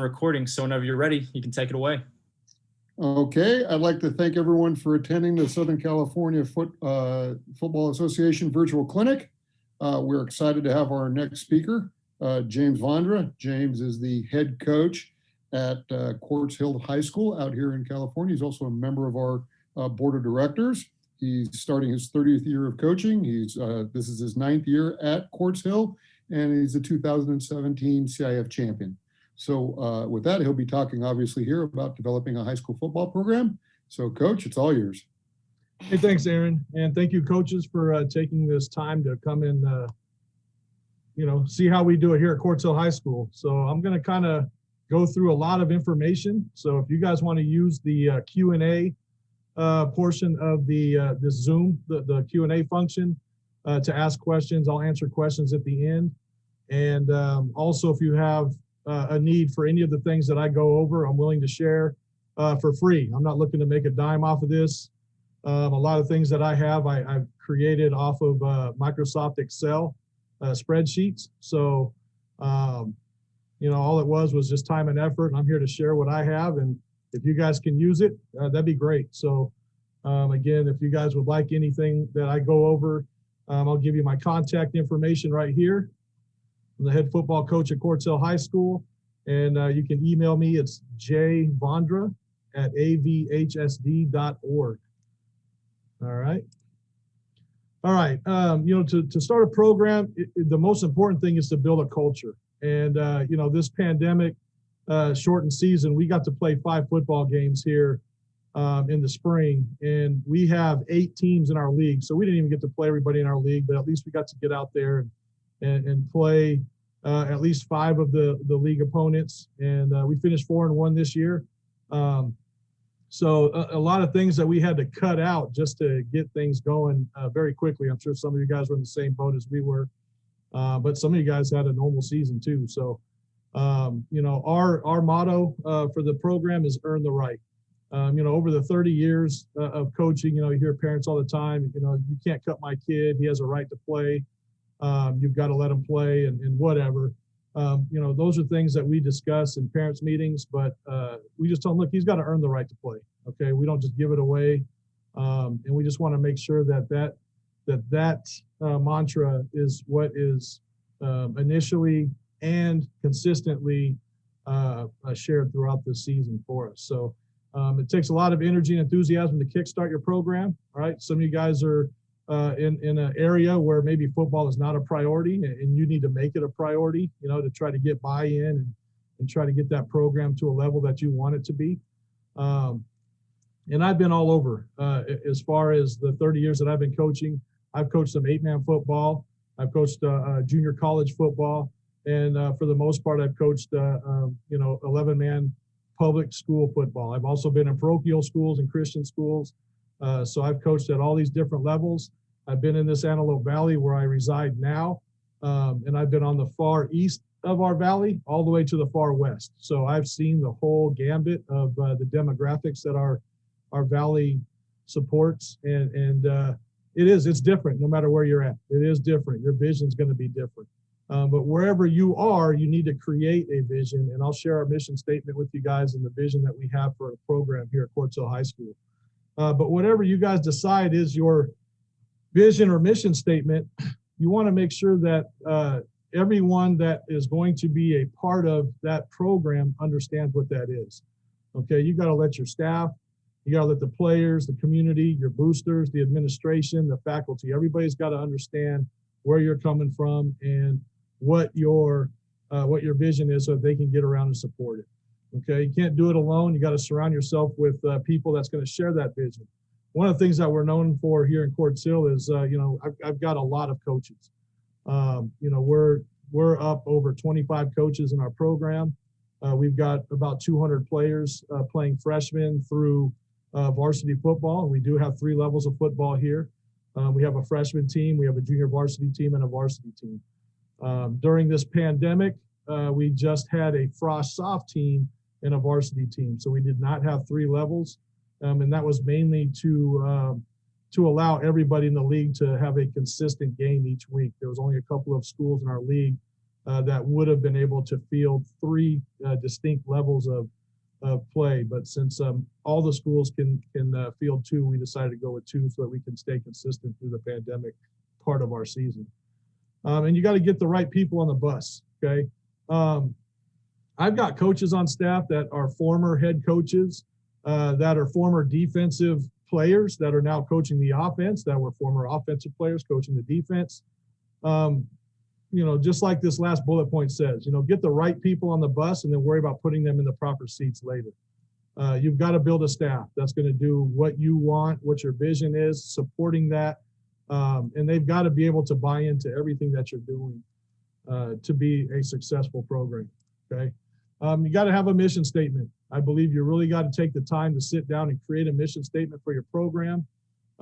recording, so whenever you're ready, you can take it away. Okay, I'd like to thank everyone for attending the Southern California Football Association virtual clinic. We're excited to have our next speaker, James Vondra. James is the head coach at Quartz Hill High School out here in California. He's also a member of our board of directors. He's starting his 30th year of coaching. This is his 9th year at Quartz Hill, and he's a 2017 CIF champion. So with that, he'll be talking obviously here about developing a high school football program. So Coach, it's all yours. Hey, thanks, Aaron. And thank you, coaches, for taking this time to come and, see how we do it here at Quartz Hill High School. So I'm going to kind of go through a lot of information. So if you guys want to use the Q&A portion of this Zoom, the Q&A function to ask questions, I'll answer questions at the end. And also, if you have a need for any of the things that I go over, I'm willing to share for free. I'm not looking to make a dime off of this. A lot of things that I have, I've created off of Microsoft Excel spreadsheets. So, all it was just time and effort, and I'm here to share what I have. And if you guys can use it, that'd be great. So, again, if you guys would like anything that I go over, I'll give you my contact information right here. I'm the head football coach at Quartz Hill High School, and you can email me. It's jvondra@avhsd.org. All right. To start a program, the most important thing is to build a culture. And, this pandemic shortened season, we got to play 5 football games here in the spring, and we have 8 teams in our league. So we didn't even get to play everybody in our league, but at least we got to get out there and play at least 5 of the league opponents. And we finished 4-1 this year. So a lot of things that we had to cut out just to get things going very quickly. I'm sure some of you guys were in the same boat as we were, but some of you guys had a normal season too. So, our motto for the program is earn the right. Over the 30 years of coaching, you hear parents all the time, you can't cut my kid. He has a right to play. You've got to let him play and whatever. Those are things that we discuss in parents meetings, but we just tell him, look, he's got to earn the right to play. Okay. We don't just give it away. And we just want to make sure that mantra is what is initially and consistently shared throughout the season for us. So it takes a lot of energy and enthusiasm to kickstart your program. All right. Some of you guys are in an area where maybe football is not a priority, and you need to make it a priority, to try to get buy-in and try to get that program to a level that you want it to be. And I've been all over as far as the 30 years that I've been coaching. I've coached some 8-man football. I've coached junior college football. And for the most part, I've coached, 11-man public school football. I've also been in parochial schools and Christian schools. So I've coached at all these different levels. I've been in this Antelope Valley where I reside now, and I've been on the far east of our valley all the way to the far west. So I've seen the whole gambit of the demographics that our valley supports, and it's different no matter where you're at. It is different. Your vision's going to be different. But wherever you are, you need to create a vision, and I'll share our mission statement with you guys and the vision that we have for a program here at Quartz Hill High School. But whatever you guys decide is your vision or mission statement, you want to make sure that everyone that is going to be a part of that program understands what that is. Okay, you got to let your staff, you got to let the players, the community, your boosters, the administration, the faculty, everybody's got to understand where you're coming from and what your vision is so that they can get around and support it. Okay, you can't do it alone. You got to surround yourself with people that's going to share that vision. One of the things that we're known for here in Quartz Hill is, I've got a lot of coaches. We're up over 25 coaches in our program. We've got about 200 players playing freshman through varsity football. We do have 3 levels of football here. We have a freshman team, we have a junior varsity team, and a varsity team. During this pandemic, we just had a frosh soft team and a varsity team. So we did not have 3 levels. And that was mainly to allow everybody in the league to have a consistent game each week. There was only a couple of schools in our league that would have been able to field 3 distinct levels of play. But since all the schools can field 2, we decided to go with 2 so that we can stay consistent through the pandemic part of our season. And you got to get the right people on the bus. Okay. I've got coaches on staff that are former head coaches, that are former defensive players that are now coaching the offense, that were former offensive players coaching the defense. Just like this last bullet point says, get the right people on the bus and then worry about putting them in the proper seats later. You've got to build a staff that's going to do what you want, what your vision is, supporting that. And they've got to be able to buy into everything that you're doing to be a successful program. Okay. You got to have a mission statement. I believe you really got to take the time to sit down and create a mission statement for your program.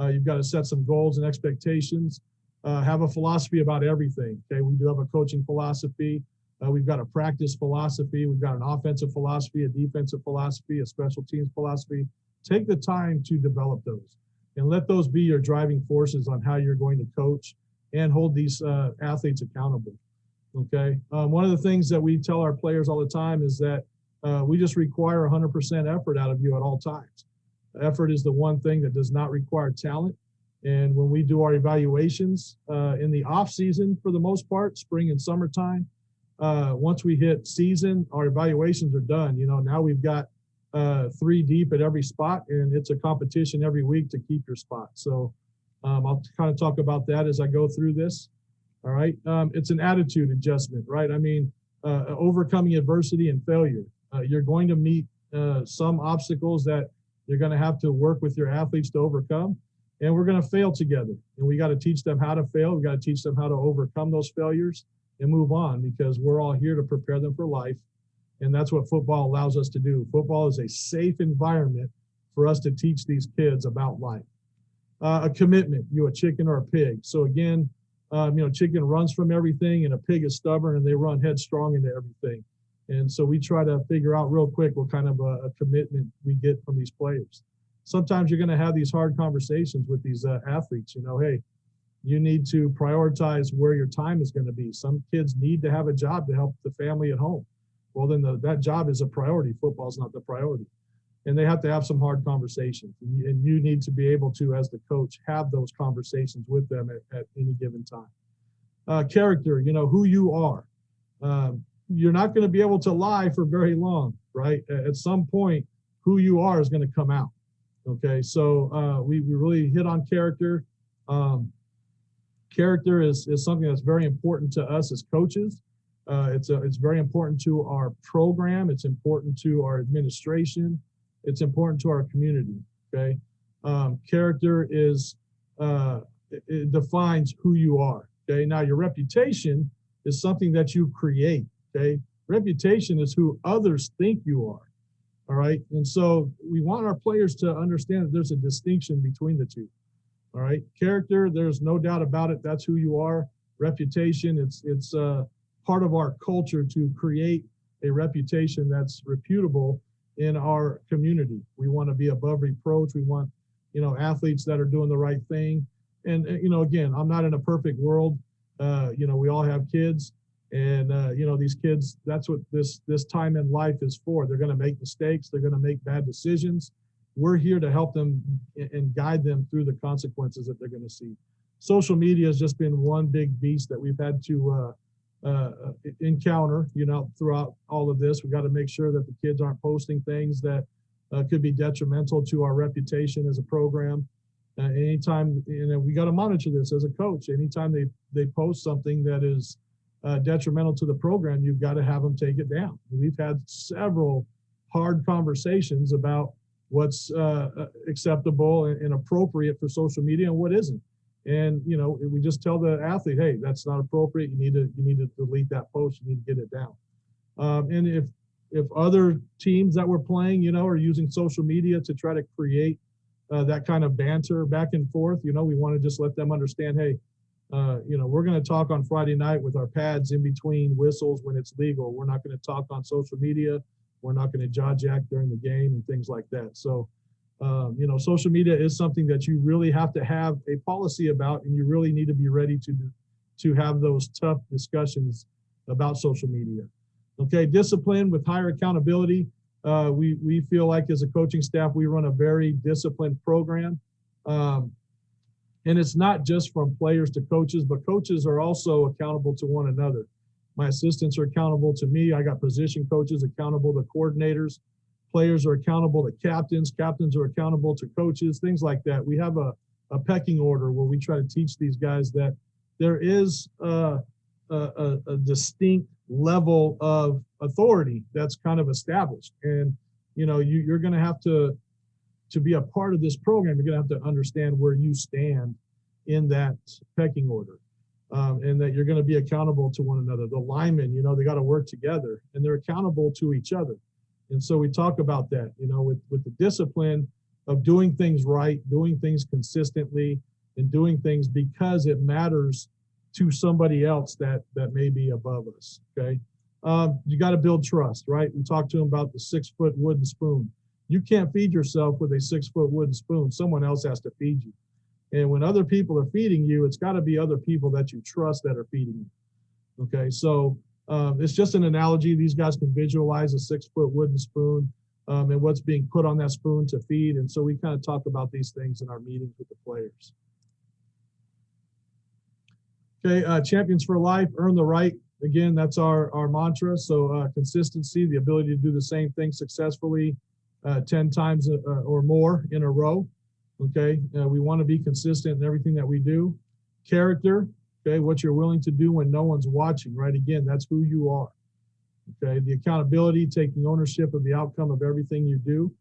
You've got to set some goals and expectations. Have a philosophy about everything. Okay, we do have a coaching philosophy. We've got a practice philosophy. We've got an offensive philosophy, a defensive philosophy, a special teams philosophy. Take the time to develop those and let those be your driving forces on how you're going to coach and hold these athletes accountable. Okay. One of the things that we tell our players all the time is that we just require 100% effort out of you at all times. Effort is the one thing that does not require talent. And when we do our evaluations in the off season, for the most part, spring and summertime, once we hit season, our evaluations are done. Now we've got 3 deep at every spot, and it's a competition every week to keep your spot. So I'll kind of talk about that as I go through this. All right. It's an attitude adjustment, right? I mean, overcoming adversity and failure. You're going to meet some obstacles that you're going to have to work with your athletes to overcome. And we're going to fail together. And we got to teach them how to fail. We got to teach them how to overcome those failures and move on, because we're all here to prepare them for life. And that's what football allows us to do. Football is a safe environment for us to teach these kids about life. A commitment, a chicken or a pig. So again, chicken runs from everything and a pig is stubborn and they run headstrong into everything. And so we try to figure out real quick what kind of a commitment we get from these players. Sometimes you're going to have these hard conversations with these athletes. Hey, you need to prioritize where your time is going to be. Some kids need to have a job to help the family at home. Well, then that job is a priority. Football is not the priority. And they have to have some hard conversations. And you need to be able to, as the coach, have those conversations with them at any given time. Character, who you are. You're not going to be able to lie for very long, right? At some point, who you are is going to come out. Okay, so we really hit on character. Character is something that's very important to us as coaches. It's very important to our program. It's important to our administration. It's important to our community. Okay, character is it defines who you are. Okay, now your reputation is something that you create. Okay, reputation is who others think you are. All right. And so we want our players to understand that there's a distinction between the two. All right. Character, there's no doubt about it. That's who you are. Reputation, it's part of our culture to create a reputation that's reputable in our community. We want to be above reproach. We want, athletes that are doing the right thing. And, again, I'm not in a perfect world. We all have kids. And, these kids, that's what this time in life is for. They're going to make mistakes. They're going to make bad decisions. We're here to help them and guide them through the consequences that they're going to see. Social media has just been one big beast that we've had to encounter, throughout all of this. We've got to make sure that the kids aren't posting things that could be detrimental to our reputation as a program. Anytime, we got to monitor this as a coach. Anytime they post something that is detrimental to the program, you've got to have them take it down. We've had several hard conversations about what's acceptable and appropriate for social media and what isn't. And we just tell the athlete, hey, that's not appropriate. You need to delete that post. You need to get it down. And if other teams that we're playing, are using social media to try to create that kind of banter back and forth, we want to just let them understand, hey, we're going to talk on Friday night with our pads in between whistles when it's legal. We're not going to talk on social media. We're not going to jaw jack during the game and things like that. So, social media is something that you really have to have a policy about, and you really need to be ready to have those tough discussions about social media. Okay, discipline with higher accountability. We feel like as a coaching staff, we run a very disciplined program. And it's not just from players to coaches, but coaches are also accountable to one another. My assistants are accountable to me. I got position coaches accountable to coordinators. Players are accountable to captains. Captains are accountable to coaches, things like that. We have a pecking order where we try to teach these guys that there is a distinct level of authority that's kind of established. And, you know, you're going to have to be a part of this program, you're going to have to understand where you stand in that pecking order. And that you're going to be accountable to one another. The linemen, you know, they got to work together and they're accountable to each other. And so we talk about that, you know, with the discipline of doing things right, doing things consistently, and doing things because it matters to somebody else that may be above us. Okay. You got to build trust, right? We talked to them about the 6-foot wooden spoon. You can't feed yourself with a 6-foot wooden spoon. Someone else has to feed you. And when other people are feeding you, it's got to be other people that you trust that are feeding you. Okay, so it's just an analogy. These guys can visualize a 6-foot wooden spoon and what's being put on that spoon to feed. And so we kind of talk about these things in our meetings with the players. Okay, champions for life, earn the right. Again, that's our mantra. So consistency, the ability to do the same thing successfully 10 times or more in a row. Okay, we want to be consistent in everything that we do. Character, okay, what you're willing to do when no one's watching, right? Again, that's who you are. Okay, the accountability, taking ownership of the outcome of everything you do.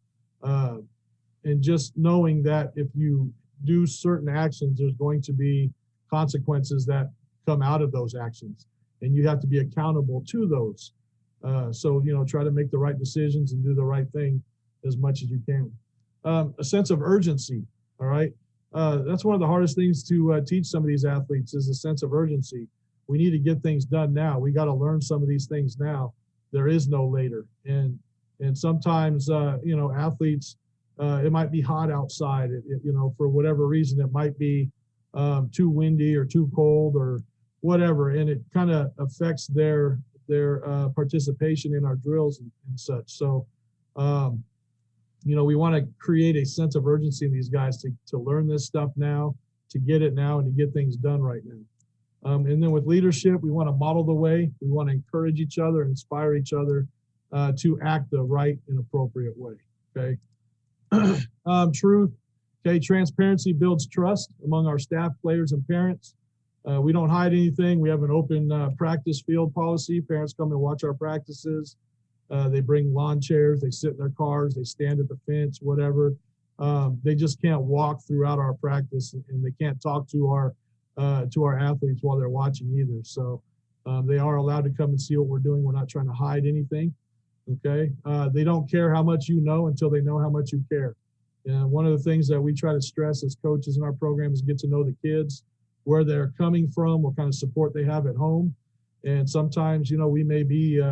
And just knowing that if you do certain actions, there's going to be consequences that come out of those actions. And you have to be accountable to those. So, you know, try to make the right decisions and do the right thing as much as you can. A sense of urgency, all right? That's one of the hardest things to teach some of these athletes is a sense of urgency. We need to get things done now. We got to learn some of these things now. There is no later. And sometimes, you know, athletes, it might be hot outside, you know, for whatever reason, it might be too windy or too cold or whatever. And it kind of affects their participation in our drills and such. So, you know, we want to create a sense of urgency in these guys to learn this stuff now, to get it now, and to get things done right now. And then with leadership, we want to model the way. We want to encourage each other, inspire each other to act the right and appropriate way. Okay. Truth. Okay. Transparency builds trust among our staff, players, and parents. We don't hide anything. We have an open practice field policy. Parents come and watch our practices. They bring lawn chairs, they sit in their cars, they stand at the fence, whatever. They just can't walk throughout our practice, and they can't talk to our athletes while they're watching either. So they are allowed to come and see what we're doing. We're not trying to hide anything. Okay. They don't care how much you know until they know how much you care. And one of the things that we try to stress as coaches in our program is get to know the kids, where they're coming from, what kind of support they have at home. And sometimes, you know, we may be,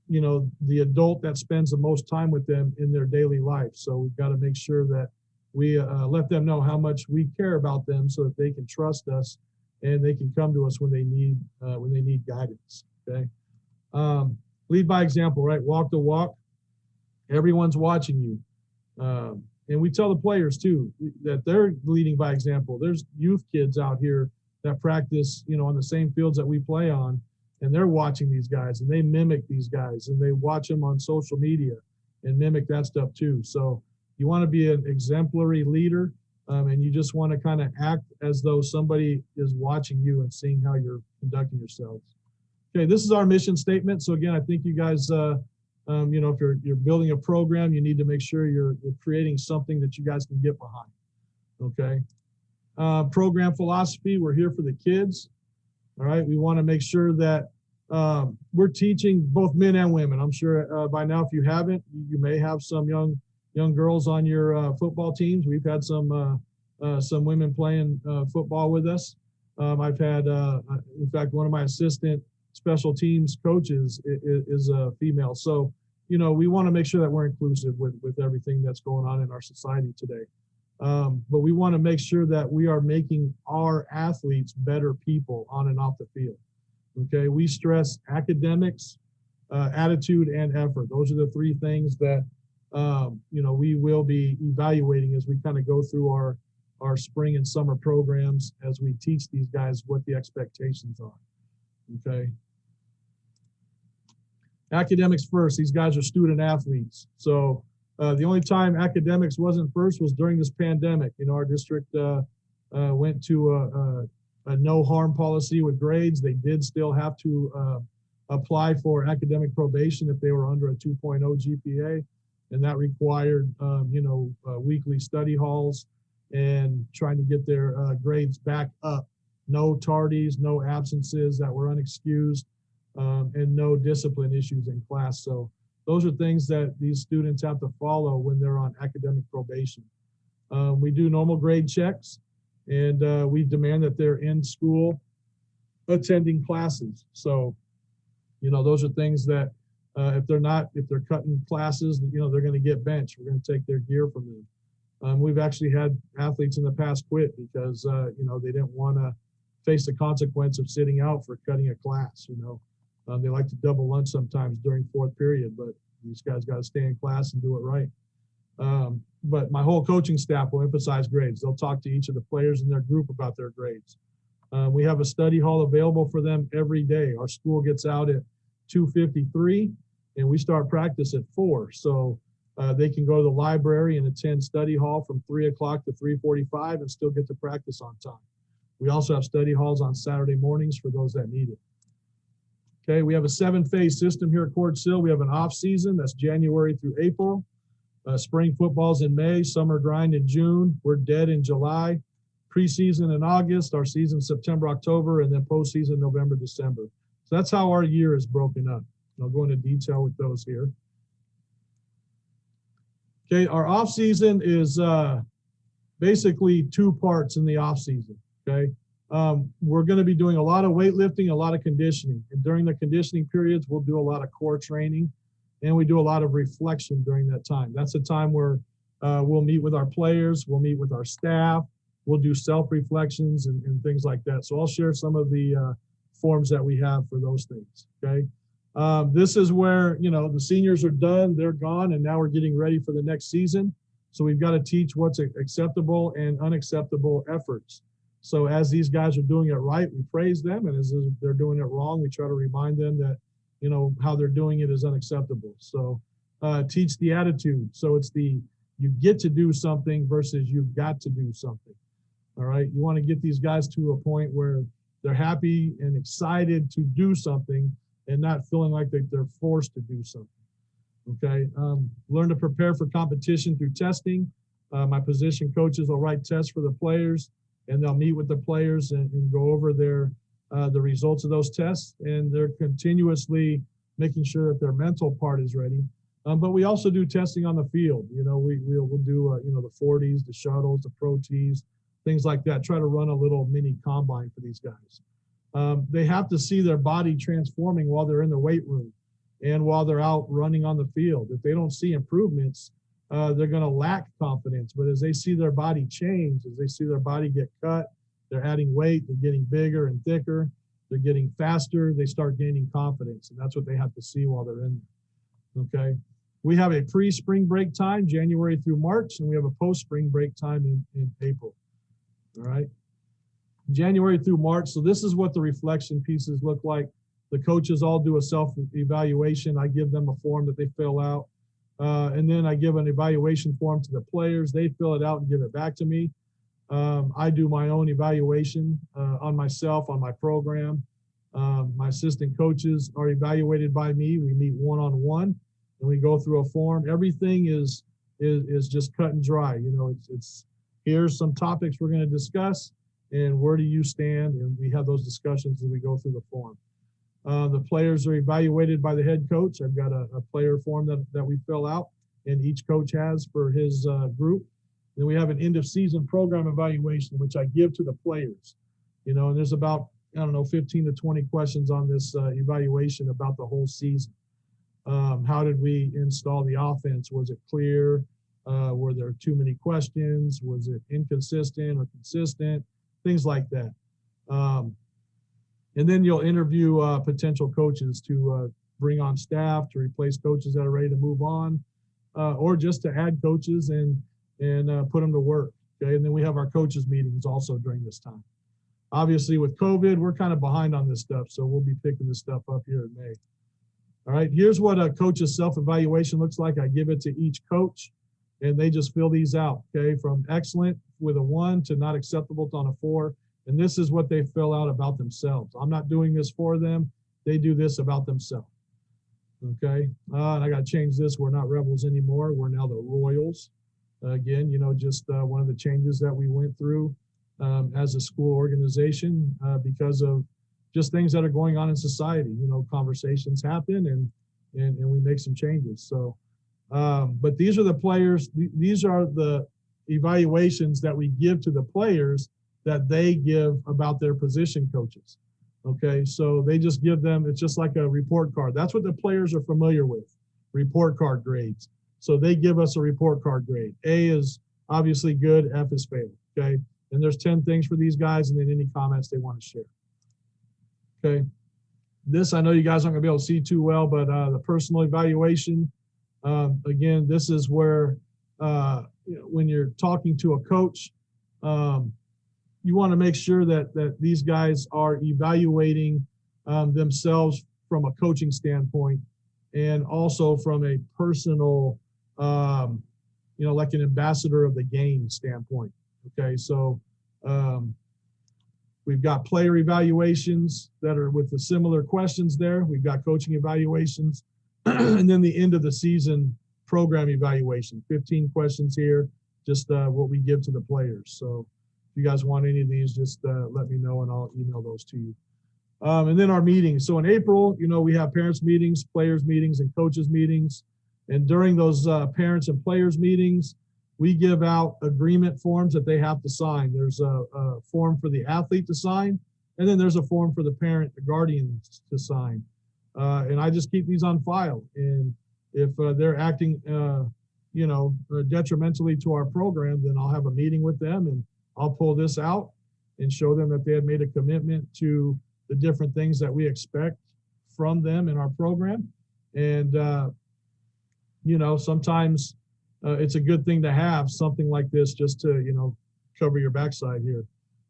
you know, the adult that spends the most time with them in their daily life. So we've got to make sure that we let them know how much we care about them so that they can trust us and they can come to us when they need guidance. Okay. Lead by example, right? Walk the walk. Everyone's watching you. And we tell the players too, that they're leading by example. There's youth kids out here that practice, you know, on the same fields that we play on. And they're watching these guys and they mimic these guys and they watch them on social media and mimic that stuff too. So you want to be an exemplary leader and you just want to kind of act as though somebody is watching you and seeing how you're conducting yourselves. Okay, this is our mission statement. So again, I think you guys, you know, if you're building a program, you need to make sure you're creating something that you guys can get behind. Okay. Program philosophy, we're here for the kids. All right, we want to make sure that we're teaching both men and women. I'm sure by now, if you haven't, you may have some young girls on your football teams. We've had some women playing football with us. I've had, in fact, one of my assistant special teams coaches is a female. So, you know, we want to make sure that we're inclusive with everything that's going on in our society today. But we want to make sure that we are making our athletes better people on and off the field. Okay, we stress academics, attitude, and effort. Those are the three things that we will be evaluating as we kind of go through our spring and summer programs as we teach these guys what the expectations are. Okay. Academics first. These guys are student athletes. So the only time academics wasn't first was during this pandemic. Our district went to a no harm policy with grades. They did still have to apply for academic probation if they were under a 2.0 GPA. And that required, weekly study halls and trying to get their grades back up. No tardies, no absences that were unexcused, and no discipline issues in class. So those are things that these students have to follow when they're on academic probation. We do normal grade checks, and we demand that they're in school attending classes. So, those are things that if they're cutting classes, they're going to get benched. We're going to take their gear from them. We've actually had athletes in the past quit because, they didn't want to face the consequence of sitting out for cutting a class. They like to double lunch sometimes during fourth period, but these guys got to stay in class and do it right. But my whole coaching staff will emphasize grades. They'll talk to each of the players in their group about their grades. We have a study hall available for them every day. Our school gets out at 2:53 and we start practice at 4. So they can go to the library and attend study hall from 3 o'clock to 3:45 and still get to practice on time. We also have study halls on Saturday mornings for those that need it. Okay, we have a 7-phase system here at Court Sill. We have an off season, that's January through April. Spring football's in May, summer grind in June. We're dead in July. Preseason in August, our season September, October, and then postseason November, December. So that's how our year is broken up. I'll go into detail with those here. Okay, our off season is basically 2 parts in the off season. Okay. We're going to be doing a lot of weightlifting, a lot of conditioning. And during the conditioning periods, we'll do a lot of core training and we do a lot of reflection during that time. That's a time where we'll meet with our players, we'll meet with our staff, we'll do self-reflections and things like that. So I'll share some of the forms that we have for those things. Okay. This is where, the seniors are done, they're gone, and now we're getting ready for the next season. So we've got to teach what's acceptable and unacceptable efforts. So as these guys are doing it right, we praise them. And as they're doing it wrong, we try to remind them that, how they're doing it is unacceptable. So teach the attitude. So it's you get to do something versus you've got to do something. All right. You want to get these guys to a point where they're happy and excited to do something and not feeling like they're forced to do something. Okay. Learn to prepare for competition through testing. My position coaches will write tests for the players, and they'll meet with the players and go over the results of those tests. And they're continuously making sure that their mental part is ready. But we also do testing on the field. We'll do, the 40s, the shuttles, the pro tees, things like that. Try to run a little mini combine for these guys. They have to see their body transforming while they're in the weight room and while they're out running on the field. If they don't see improvements, they're going to lack confidence. But as they see their body change, as they see their body get cut, they're adding weight, they're getting bigger and thicker, they're getting faster, they start gaining confidence. And that's what they have to see while they're in there. Okay. We have a pre-spring break time, January through March, and we have a post-spring break time in April. All right. January through March. So this is what the reflection pieces look like. The coaches all do a self-evaluation. I give them a form that they fill out. And then I give an evaluation form to the players. They fill it out and give it back to me. I do my own evaluation on myself, on my program. My assistant coaches are evaluated by me. We meet one-on-one and we go through a form. Everything is just cut and dry. It's here's some topics we're going to discuss and where do you stand? And we have those discussions as we go through the form. The players are evaluated by the head coach. I've got a player form that we fill out and each coach has for his group. Then we have an end of season program evaluation, which I give to the players, and there's about, 15 to 20 questions on this evaluation about the whole season. How did we install the offense? Was it clear? Were there too many questions? Was it inconsistent or consistent? Things like that. And then you'll interview potential coaches to bring on staff, to replace coaches that are ready to move on, or just to add coaches and put them to work. Okay, and then we have our coaches meetings also during this time. Obviously, with COVID, we're kind of behind on this stuff, so we'll be picking this stuff up here in May. All right, here's what a coach's self-evaluation looks like. I give it to each coach, and they just fill these out, okay, from excellent with a 1 to not acceptable on a 4. And this is what they fill out about themselves. I'm not doing this for them. They do this about themselves, okay? And I got to change this. We're not Rebels anymore. We're now the Royals. Again, you know, just one of the changes that we went through as a school organization because of just things that are going on in society. You know, conversations happen and we make some changes. So, but these are the players, these are the evaluations that we give to the players that they give about their position coaches. Okay, so they just give them, it's just like a report card. That's what the players are familiar with, report card grades. So they give us a report card grade. A is obviously good, F is fail, okay? And there's 10 things for these guys and then any comments they want to share. Okay, this I know you guys aren't gonna be able to see too well, but the personal evaluation, again, this is where you know, when you're talking to a coach, you want to make sure that these guys are evaluating themselves from a coaching standpoint and also from a personal, you know, like an ambassador of the game standpoint. Okay, so we've got player evaluations that are with the similar questions there. We've got coaching evaluations and then the end of the season program evaluation, 15 questions here, just what we give to the players. So if you guys want any of these, just let me know and I'll email those to you. And then our meetings. So in April, you know, we have parents meetings, players meetings, and coaches meetings. And during those parents and players meetings, we give out agreement forms that they have to sign. There's a form for the athlete to sign, and then there's a form for the parent, the guardian to sign. And I just keep these on file. And if they're acting, you know, detrimentally to our program, then I'll have a meeting with them and I'll pull this out and show them that they have made a commitment to the different things that we expect from them in our program. And, you know, sometimes it's a good thing to have something like this just to, you know, cover your backside here.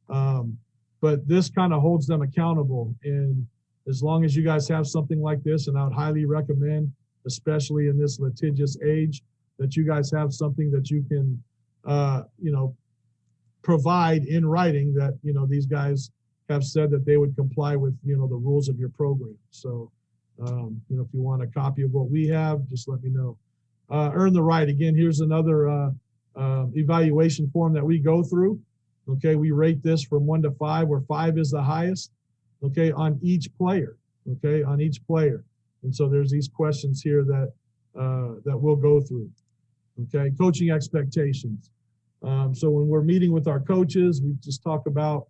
But this kind of holds them accountable. And as long as you guys have something like this, and I would highly recommend, especially in this litigious age, that you guys have something that you can, you know, provide in writing that, you know, these guys have said that they would comply with, you know, the rules of your program. So, you know, if you want a copy of what we have, just let me know. Earn the right. Again, here's another evaluation form that we go through. Okay, we rate this from 1 to 5, where 5 is the highest. Okay, on each player. Okay, on each player. And so there's these questions here that that we'll go through. Okay, coaching expectations. So when we're meeting with our coaches, we just talk about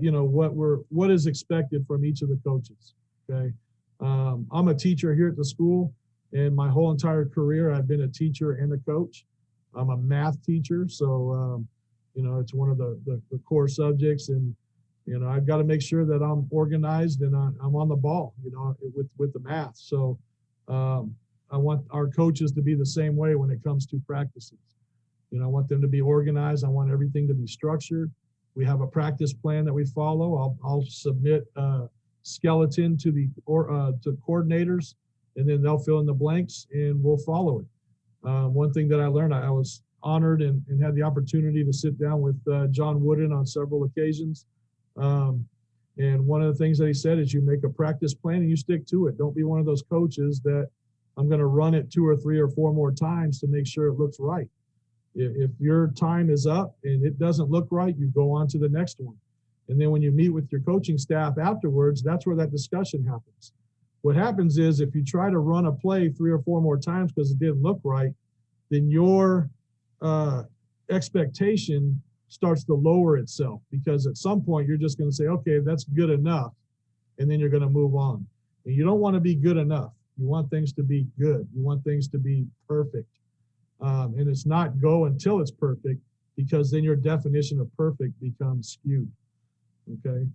you know, what is expected from each of the coaches. Okay, I'm a teacher here at the school, and my whole entire career I've been a teacher and a coach. I'm a math teacher, so you know, it's one of the core subjects, and you know, I've got to make sure that I'm organized and I'm on the ball, you know, with the math. So I want our coaches to be the same way when it comes to practices. You know, I want them to be organized. I want everything to be structured. We have a practice plan that we follow. I'll submit a skeleton to the to coordinators, and then they'll fill in the blanks, and we'll follow it. One thing that I learned, I was honored and had the opportunity to sit down with John Wooden on several occasions. And one of the things that he said is you make a practice plan and you stick to it. Don't be one of those coaches that I'm going to run it 2 or 3 or 4 more times to make sure it looks right. If your time is up and it doesn't look right, you go on to the next one. And then when you meet with your coaching staff afterwards, that's where that discussion happens. What happens is if you try to run a play 3 or 4 more times because it didn't look right, then your expectation starts to lower itself, because at some point you're just going to say, okay, that's good enough. And then you're going to move on. And you don't want to be good enough. You want things to be good. You want things to be perfect. And it's not go until it's perfect, because then your definition of perfect becomes skewed. Okay.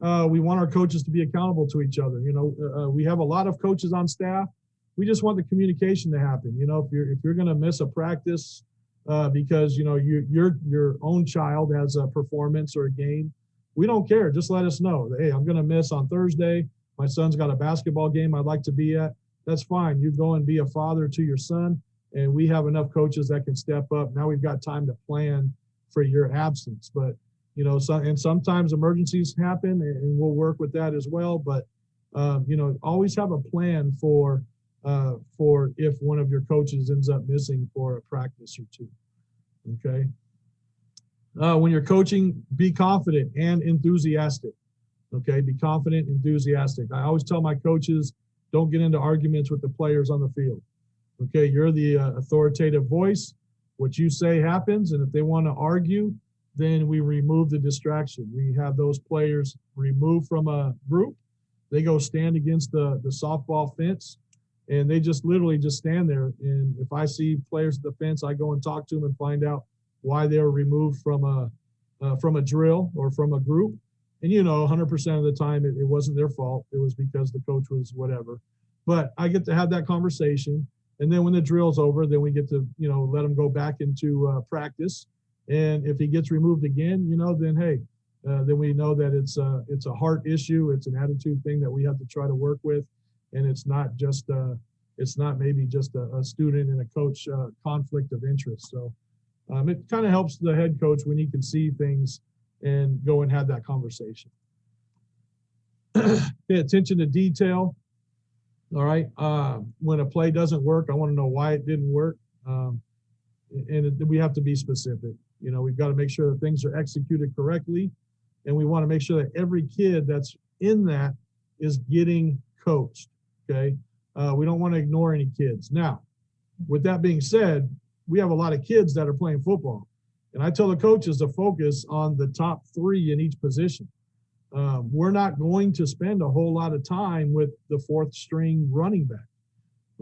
we want our coaches to be accountable to each other. We have a lot of coaches on staff. We just want the communication to happen. If you're going to miss a practice because your own child has a performance or a game, we don't care. Just let us know. Hey, I'm going to miss on Thursday. My son's got a basketball game I'd like to be at. That's fine. You go and be a father to your son, and we have enough coaches that can step up. Now we've got time to plan for your absence. But and sometimes emergencies happen, and we'll work with that as well. But always have a plan for if one of your coaches ends up missing for a practice or two. Okay. When you're coaching, be confident and enthusiastic. Okay, be confident, enthusiastic. I always tell my coaches, don't get into arguments with the players on the field. Okay, you're the authoritative voice. What you say happens, and if they want to argue, then we remove the distraction. We have those players removed from a group. They go stand against the softball fence, and they just literally just stand there. And if I see players at the fence, I go and talk to them and find out why they were removed from a drill or from a group. And 100% of the time it wasn't their fault. It was because the coach was whatever. But I get to have that conversation. And then when the drill's over, then we get to, let him go back into practice. And if he gets removed again, then hey, then we know that it's a heart issue. It's an attitude thing that we have to try to work with. And it's not maybe just a student and a coach conflict of interest. So it kind of helps the head coach when he can see things and go and have that conversation. Pay attention to detail. All right. When a play doesn't work, I want to know why it didn't work. We have to be specific. We've got to make sure that things are executed correctly. And we want to make sure that every kid that's in that is getting coached. Okay. We don't want to ignore any kids. Now, with that being said, we have a lot of kids that are playing football. And I tell the coaches to focus on the top 3 in each position. We're not going to spend a whole lot of time with the 4th string running back.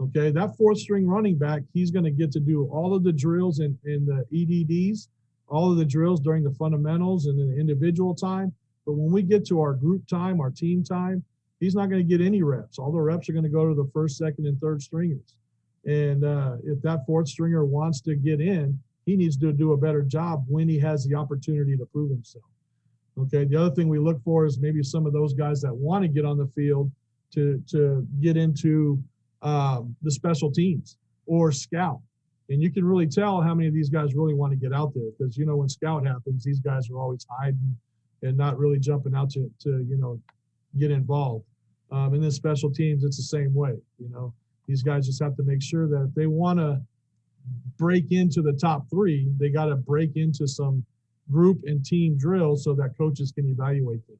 Okay, that 4th string running back, he's going to get to do all of the drills in the EDDs, all of the drills during the fundamentals and the individual time. But when we get to our group time, our team time, he's not going to get any reps. All the reps are going to go to the 1st, 2nd, and 3rd stringers. And if that 4th stringer wants to get in, he needs to do a better job when he has the opportunity to prove himself. Okay. The other thing we look for is maybe some of those guys that want to get on the field to get into the special teams or scout. And you can really tell how many of these guys really want to get out there because, when scout happens, these guys are always hiding and not really jumping out to get involved. And then special teams, it's the same way. These guys just have to make sure that if they want to break into the top 3, they got to break into some group and team drills so that coaches can evaluate them.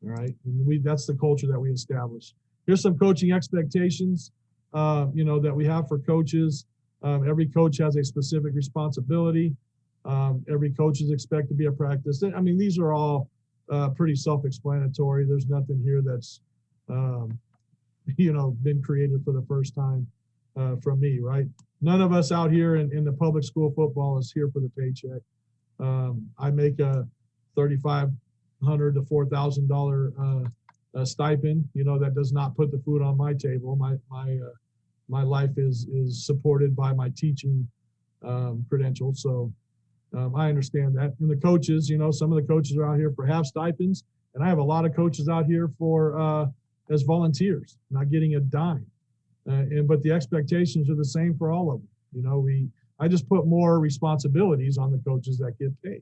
All right. And that's the culture that we establish. Here's some coaching expectations, that we have for coaches. Every coach has a specific responsibility. Every coach is expected to be a practice. I mean, these are all pretty self-explanatory. There's nothing here that's, been created for the first time from me, right? None of us out here in the public school football is here for the paycheck. I make a $3,500 to $4,000 stipend. That does not put the food on my table. My life is supported by my teaching credentials. So I understand that. And the coaches, some of the coaches are out here for half stipends, and I have a lot of coaches out here for as volunteers, not getting a dime. But the expectations are the same for all of them. I just put more responsibilities on the coaches that get paid.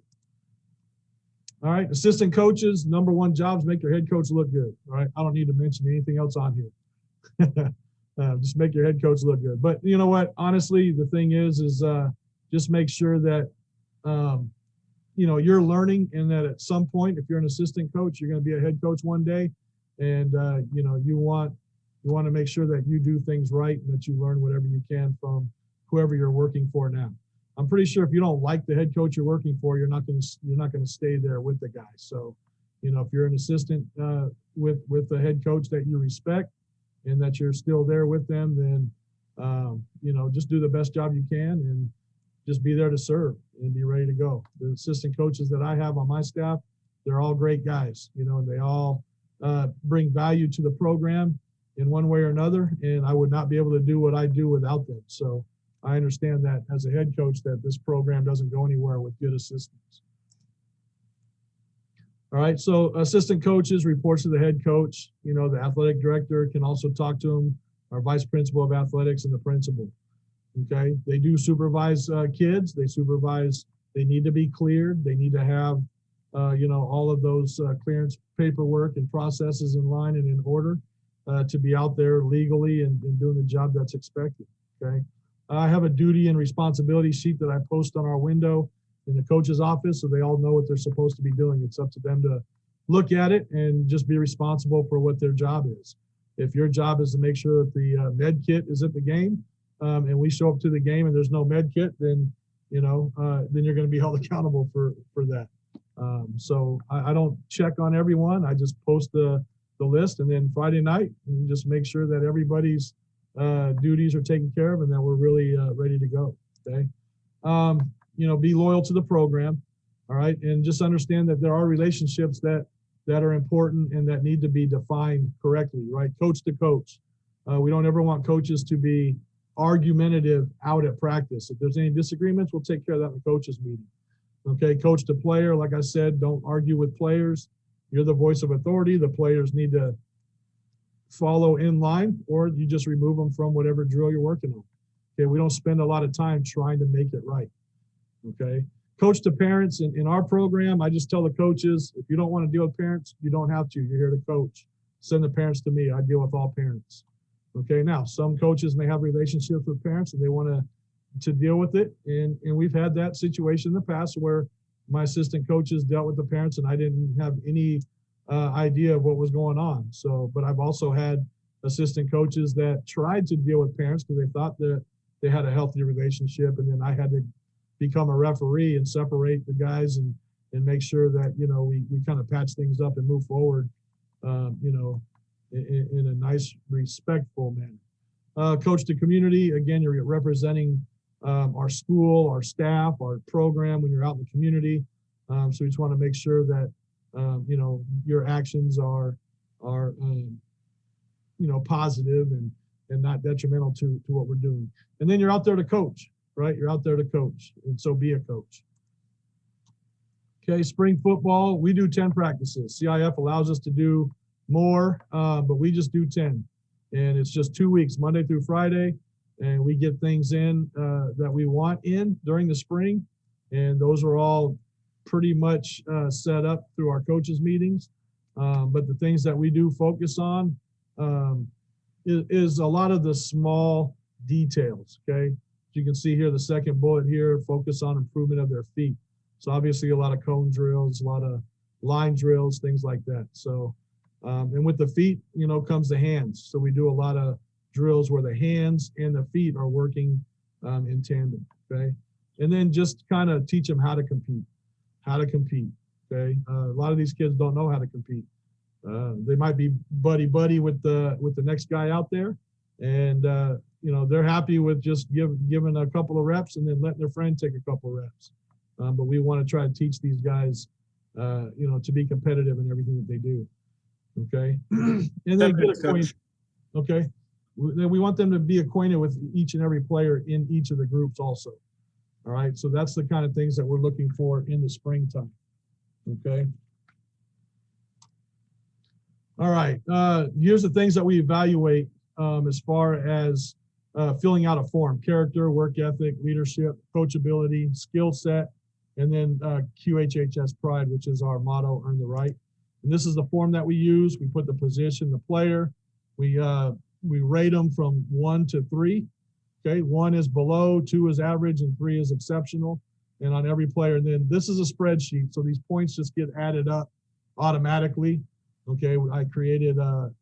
All right, assistant coaches, number 1 job is make your head coach look good. All right, I don't need to mention anything else on here. Just make your head coach look good. But you know what? Honestly, the thing is just make sure that you're learning, and that at some point, if you're an assistant coach, you're going to be a head coach one day, and you want to make sure that you do things right and that you learn whatever you can from whoever you're working for now. I'm pretty sure if you don't like the head coach you're working for, you're not going to stay there with the guy. So, if you're an assistant with the head coach that you respect and that you're still there with them, then just do the best job you can and just be there to serve and be ready to go. The assistant coaches that I have on my staff, they're all great guys, and they all bring value to the program in one way or another. And I would not be able to do what I do without them. So I understand that as a head coach, that this program doesn't go anywhere with good assistants. All right, so assistant coaches reports to the head coach. The athletic director can also talk to them, our vice principal of athletics and the principal. Okay, they do supervise kids. They need to be cleared. They need to have, all of those clearance paperwork and processes in line and in order to be out there legally and doing the job that's expected. Okay, I have a duty and responsibility sheet that I post on our window in the coach's office, so they all know what they're supposed to be doing. It's up to them to look at it and just be responsible for what their job is. If your job is to make sure that the med kit is at the game, and we show up to the game and there's no med kit, then you're going to be held accountable for that. So I don't check on everyone. I just post the list, and then Friday night, we just make sure that everybody's duties are taken care of and that we're really ready to go. Okay. Be loyal to the program. All right. And just understand that there are relationships that are important and that need to be defined correctly, right? Coach to coach. We don't ever want coaches to be argumentative out at practice. If there's any disagreements, we'll take care of that in the coaches meeting. Okay. Coach to player. Like I said, don't argue with players. You're the voice of authority. The players need to follow in line, or you just remove them from whatever drill you're working on. Okay. We don't spend a lot of time trying to make it right. Okay. Coach to parents. In our program, I just tell the coaches, if you don't want to deal with parents, you don't have to. You're here to coach. Send the parents to me. I deal with all parents. Okay. Now, some coaches may have relationships with parents and they want to deal with it. And we've had that situation in the past where my assistant coaches dealt with the parents and I didn't have any idea of what was going on. So, but I've also had assistant coaches that tried to deal with parents because they thought that they had a healthy relationship, and then I had to become a referee and separate the guys and make sure that, we kind of patch things up and move forward, in a nice, respectful manner. Coach to community, again, you're representing our school, our staff, our program when you're out in the community. So we just want to make sure that, your actions are positive and not detrimental to what we're doing. And then you're out there to coach. Right? You're out there to coach, and so be a coach. Okay, spring football, we do 10 practices. CIF allows us to do more, but we just do 10. And it's just 2 weeks, Monday through Friday, and we get things in that we want in during the spring. And those are all pretty much set up through our coaches meetings. But the things that we do focus on is a lot of the small details, okay? You can see here, the second bullet here, focus on improvement of their feet. So obviously a lot of cone drills, a lot of line drills, things like that. So, and with the feet, comes the hands. So we do a lot of drills where the hands and the feet are working in tandem, okay? And then just kind of teach them how to compete, okay? A lot of these kids don't know how to compete. They might be buddy with the next guy out there, and they're happy with just giving a couple of reps and then letting their friend take a couple of reps. But we want to try to teach these guys, to be competitive in everything that they do. Okay. And then get acquainted. Okay. We want them to be acquainted with each and every player in each of the groups also. All right. So that's the kind of things that we're looking for in the springtime. Okay. All right. Here's the things that we evaluate as far as filling out a form: character, work ethic, leadership, coachability, skill set, and then QHHS pride, which is our motto, earn the right. And this is the form that we use. We put the position, the player. We rate them from 1 to 3. Okay, 1 is below, 2 is average, and 3 is exceptional. And on every player, and then this is a spreadsheet, so these points just get added up automatically. Okay, I created the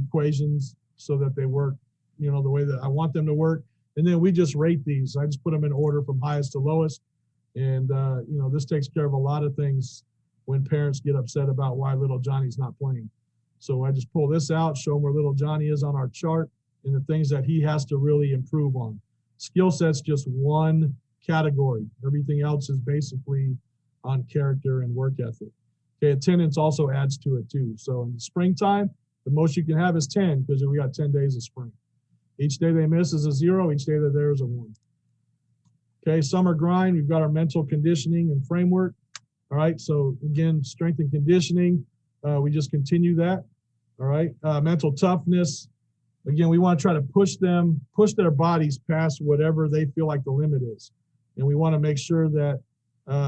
equations so that they work, the way that I want them to work. And then we just rate these. I just put them in order from highest to lowest. And, this takes care of a lot of things when parents get upset about why little Johnny's not playing. So I just pull this out, show them where little Johnny is on our chart and the things that he has to really improve on. Skill set's just one category. Everything else is basically on character and work ethic. Okay, attendance also adds to it too. So in the springtime, the most you can have is 10 because we got 10 days of spring. Each day they miss is a 0. Each day they're there is a 1. Okay, summer grind, we've got our mental conditioning and framework. All right, so again, strength and conditioning, we just continue that. All right, mental toughness. Again, we want to try to push their bodies past whatever they feel like the limit is. And we want to make sure that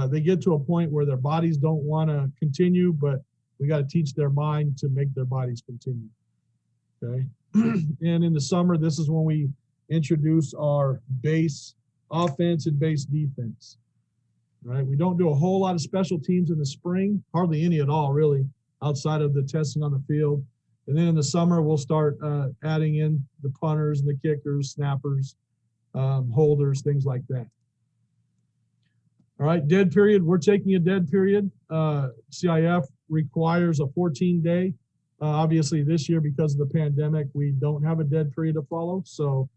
they get to a point where their bodies don't want to continue, but we got to teach their mind to make their bodies continue. Okay. And in the summer, this is when we introduce our base offense and base defense. All right. We don't do a whole lot of special teams in the spring, hardly any at all, really, outside of the testing on the field. And then in the summer, we'll start adding in the punters and the kickers, snappers, holders, things like that. All right, dead period. We're taking a dead period. CIF requires a 14-day. Obviously, this year, because of the pandemic, we don't have a dead period to follow. So,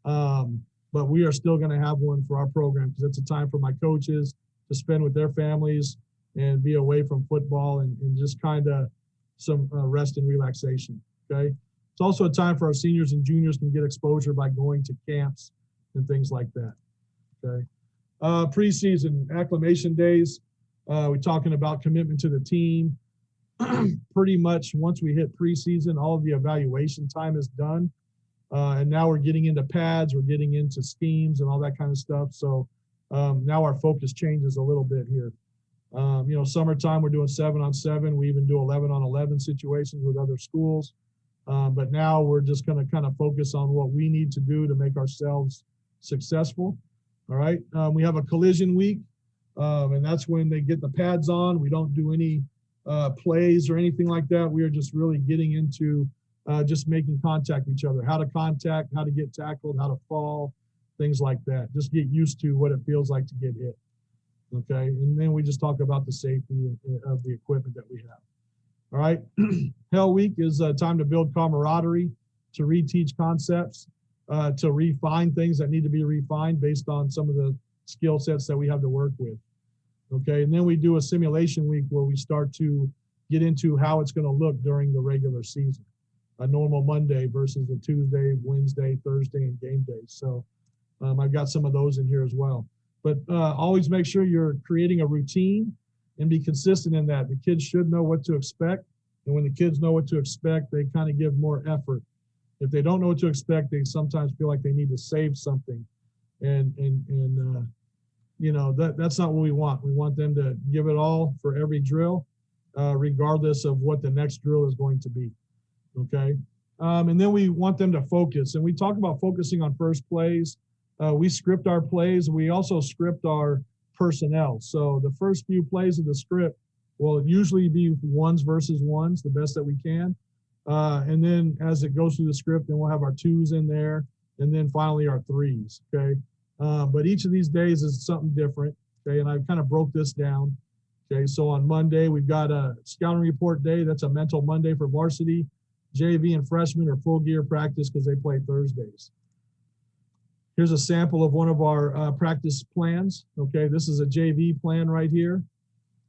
but we are still going to have one for our program because it's a time for my coaches to spend with their families and be away from football and just kind of some rest and relaxation. Okay. It's also a time for our seniors and juniors can get exposure by going to camps and things like that. Okay. Preseason acclimation days. We're talking about commitment to the team. Pretty much once we hit preseason, all of the evaluation time is done. And now we're getting into pads, we're getting into schemes and all that kind of stuff. So now our focus changes a little bit here. You know, summertime, we're doing 7-on-7. We even do 11-on-11 situations with other schools. But now we're just going to kind of focus on what we need to do to make ourselves successful. All right. We have a collision week, and that's when they get the pads on. We don't do any plays or anything like that. We are just really getting into just making contact with each other, how to contact, how to get tackled, how to fall, things like that. Just get used to what it feels like to get hit. Okay, and then we just talk about the safety of the equipment that we have. All right, Hell Week is a time to build camaraderie, to reteach concepts, to refine things that need to be refined based on some of the skill sets that we have to work with. Okay, and then we do a simulation week where we start to get into how it's going to look during the regular season. A normal Monday versus a Tuesday, Wednesday, Thursday, and game days. So I've got some of those in here as well. But always make sure you're creating a routine and be consistent in that. The kids should know what to expect. And when the kids know what to expect, they kind of give more effort. If they don't know what to expect, they sometimes feel like they need to save something. And you know, that's not what we want. We want them to give it all for every drill, regardless of what the next drill is going to be. Okay. And then we want them to focus. And we talk about focusing on first plays. We script our plays. We also script our personnel. So the first few plays of the script will usually be ones versus ones, the best that we can. And then as it goes through the script, then we'll have our 2s in there, and then finally our 3s. Okay. But each of these days is something different. Okay. And I kind of broke this down. Okay. So on Monday, we've got a scouting report day. That's a mental Monday for varsity. JV and freshmen are full gear practice because they play Thursdays. Here's a sample of one of our practice plans. Okay, this is a JV plan right here.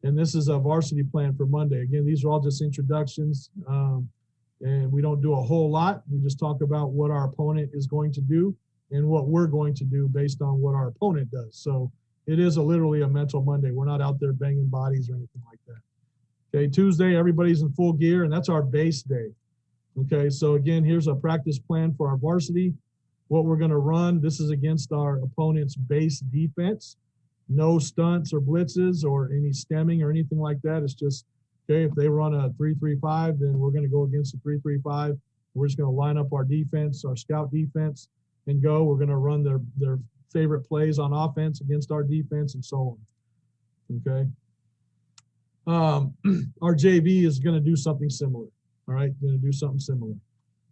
And this is a varsity plan for Monday. Again, these are all just introductions. And we don't do a whole lot. We just talk about what our opponent is going to do and what we're going to do based on what our opponent does. So it is literally a mental Monday. We're not out there banging bodies or anything like that. Okay, Tuesday, everybody's in full gear, and that's our base day. Okay, so again, here's a practice plan for our varsity. What we're going to run, this is against our opponent's base defense. No stunts or blitzes or any stemming or anything like that. It's just, okay, if they run a 3-3-5, then we're going to go against a 3-3-5. We're just going to line up our defense, our scout defense, and go. We're going to run their favorite plays on offense against our defense and so on. Okay. Our JV is going to do something similar. All right, going to do something similar.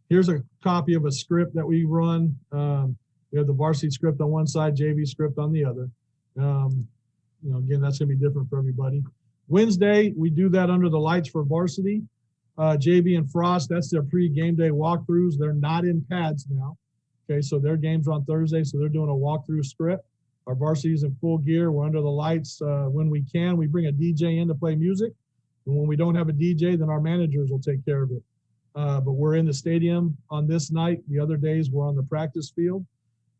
Here's a copy of a script that we run. We have the varsity script on one side, JV script on the other. You know, again, that's going to be different for everybody. Wednesday, we do that under the lights for varsity. JV and Frost, that's their pre-game day walkthroughs. They're not in pads now. Okay, so their games are on Thursday, so they're doing a walkthrough script. Our varsity is in full gear. We're under the lights when we can. We bring a DJ in to play music. And when we don't have a DJ, then our managers will take care of it. But we're in the stadium on this night. The other days we're on the practice field.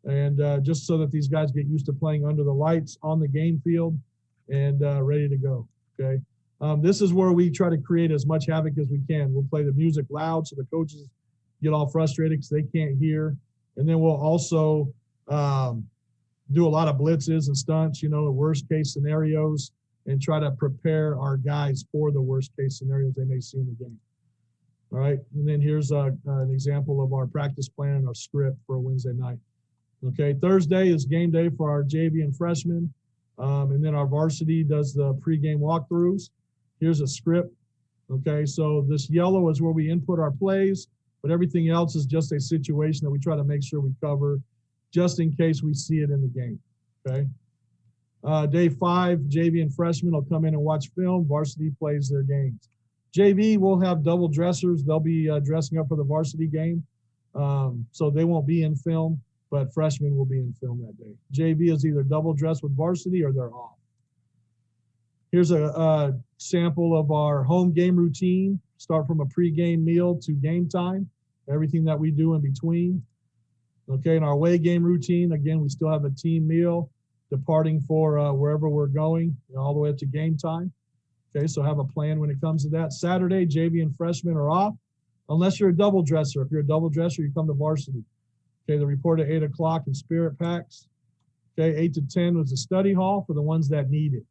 And just so that these guys get used to playing under the lights on the game field and ready to go, okay? This is where we try to create as much havoc as we can. We'll play the music loud so the coaches get all frustrated because they can't hear. And then we'll also do a lot of blitzes and stunts, you know, the worst case scenarios, and try to prepare our guys for the worst case scenarios they may see in the game. All right, and then here's an example of our practice plan and our script for a Wednesday night. Okay, Thursday is game day for our JV and freshmen, and then our varsity does the pregame walkthroughs. Here's a script. Okay, so this yellow is where we input our plays, but everything else is just a situation that we try to make sure we cover just in case we see it in the game, okay? Day 5, JV and freshmen will come in and watch film. Varsity plays their games. JV will have double dressers. They'll be dressing up for the varsity game, so they won't be in film, but freshmen will be in film that day. JV is either double dressed with varsity or they're off. Here's a sample of our home game routine. Start from a pregame meal to game time, everything that we do in between. Okay, in our away game routine, again, we still have a team meal departing for wherever we're going, you know, all the way up to game time. Okay, so have a plan when it comes to that. Saturday, JV and freshmen are off, unless you're a double dresser. If you're a double dresser, you come to varsity. Okay, they report at 8 o'clock in spirit packs. Okay, 8 to 10 was the study hall for the ones that need it.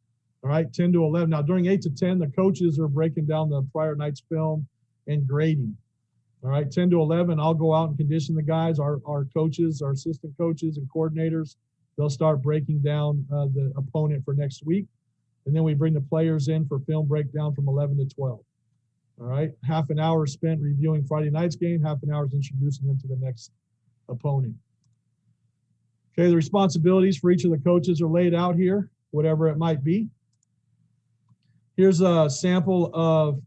All right, 10 to 11. Now, during 8 to 10, the coaches are breaking down the prior night's film and grading. All right, 10 to 11, I'll go out and condition the guys, our coaches, our assistant coaches and coordinators. They'll start breaking down the opponent for next week. And then we bring the players in for film breakdown from 11 to 12. All right, half an hour spent reviewing Friday night's game, half an hour is introducing them to the next opponent. Okay, the responsibilities for each of the coaches are laid out here, whatever it might be. Here's a sample of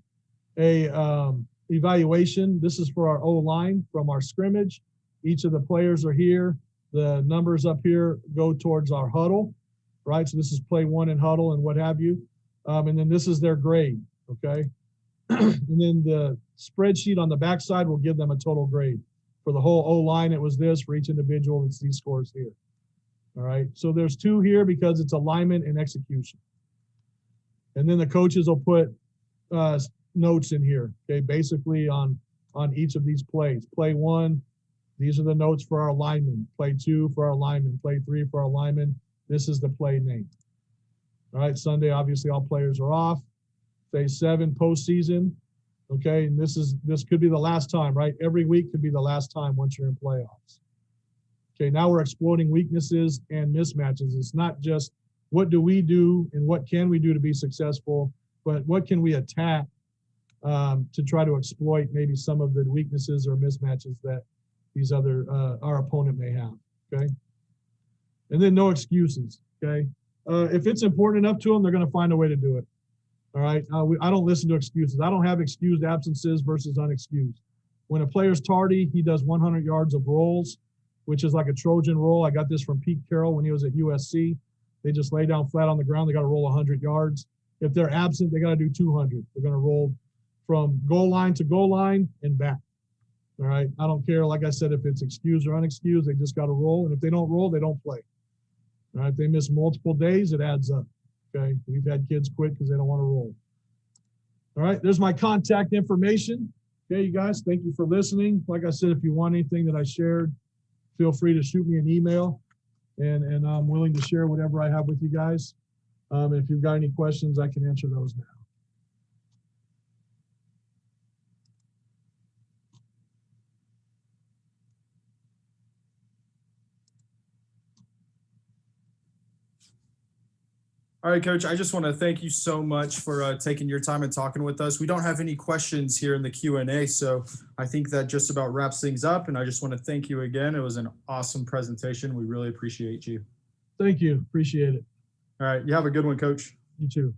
a evaluation. This is for our O-line from our scrimmage. Each of the players are here. The numbers up here go towards our huddle, right? So this is play 1 in huddle and what have you. And then this is their grade, okay? And then the spreadsheet on the backside will give them a total grade. For the whole O-line, it was this. For each individual, it's these scores here. All right, so there's 2 here because it's alignment and execution. And then the coaches will put notes in here, okay, basically on each of these plays. Play 1, these are the notes for our linemen. Play 2 for our linemen. Play 3 for our linemen. This is the play name. All right, Sunday, obviously all players are off. Phase 7, postseason. Okay, and this could be the last time, right? Every week could be the last time once you're in playoffs. Okay, now we're exploiting weaknesses and mismatches. It's not just what do we do and what can we do to be successful, but what can we attack to try to exploit maybe some of the weaknesses or mismatches that these other, our opponent may have, okay? And then no excuses, okay? If it's important enough to them, they're gonna find a way to do it, all right? I don't listen to excuses. I don't have excused absences versus unexcused. When a player's tardy, he does 100 yards of rolls, which is like a Trojan roll. I got this from Pete Carroll when he was at USC. They just lay down flat on the ground. They got to roll 100 yards. If they're absent, they got to do 200. They're going to roll from goal line to goal line and back. All right. I don't care, like I said, if it's excused or unexcused, they just got to roll. And if they don't roll, they don't play. All right. If they miss multiple days, it adds up. Okay. We've had kids quit because they don't want to roll. All right. There's my contact information. Okay, you guys, thank you for listening. Like I said, if you want anything that I shared, feel free to shoot me an email. And I'm willing to share whatever I have with you guys. If you've got any questions, I can answer those now. All right, Coach, I just want to thank you so much for taking your time and talking with us. We don't have any questions here in the Q&A, so I think that just about wraps things up. And I just want to thank you again. It was an awesome presentation. We really appreciate you. Thank you. Appreciate it. All right, you have a good one, Coach. You too.